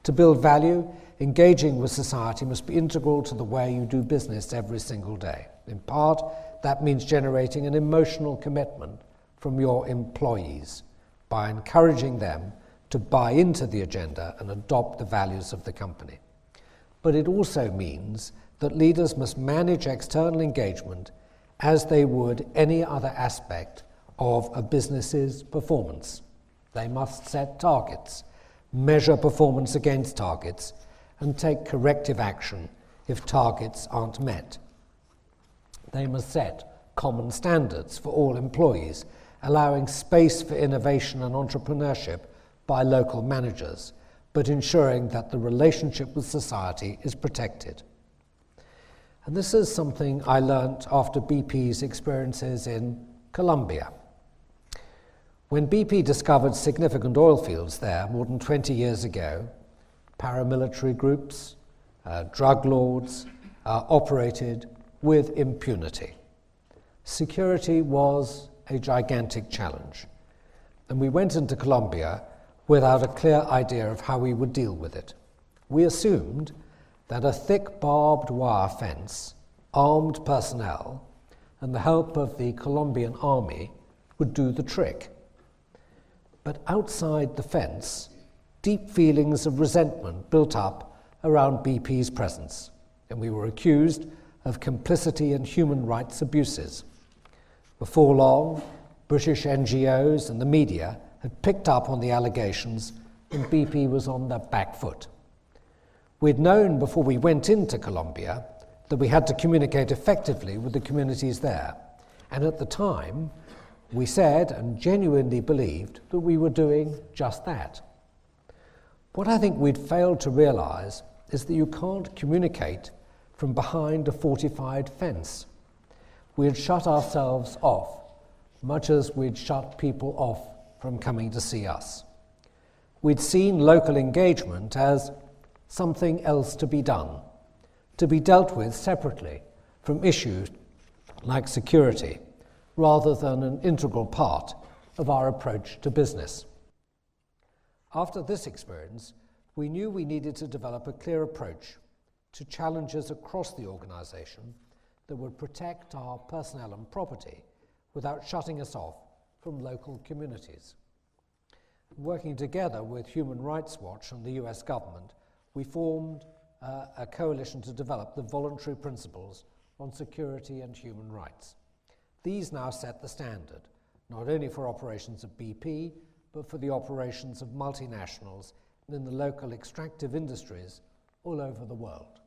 To build value, engaging with society must be integral to the way you do business every single day. In part, that means generating an emotional commitment from your employees by encouraging them to buy into the agenda and adopt the values of the company. But it also means that leaders must manage external engagement as they would any other aspect of a business's performance. They must set targets, measure performance against targets, and take corrective action if targets aren't met. They must set common standards for all employees, allowing space for innovation and entrepreneurship by local managers, but ensuring that the relationship with society is protected. And this is something I learnt after BP's experiences in Colombia. When BP discovered significant oil fields there more than 20 years ago, paramilitary groups, drug lords operated with impunity. Security was a gigantic challenge, and we went into Colombia without a clear idea of how we would deal with it. We assumed that a thick barbed wire fence, armed personnel, and the help of the Colombian army would do the trick. But outside the fence, deep feelings of resentment built up around BP's presence, and we were accused of complicity in human rights abuses. Before long, British NGOs and the media had picked up on the allegations, and BP was on the back foot. We'd known before we went into Colombia that we had to communicate effectively with the communities there, and at the time, we said and genuinely believed that we were doing just that. What I think we'd failed to realize is that you can't communicate from behind a fortified fence. We had shut ourselves off, much as we'd shut people off from coming to see us. We'd seen local engagement as something else to be done, to be dealt with separately from issues like security, rather than an integral part of our approach to business. After this experience, we knew we needed to develop a clear approach to challenges across the organization that would protect our personnel and property without shutting us off from local communities. Working together with Human Rights Watch and the US government, we formed a coalition to develop the voluntary principles on security and human rights. These now set the standard, not only for operations of BP, but for the operations of multinationals in the local extractive industries all over the world.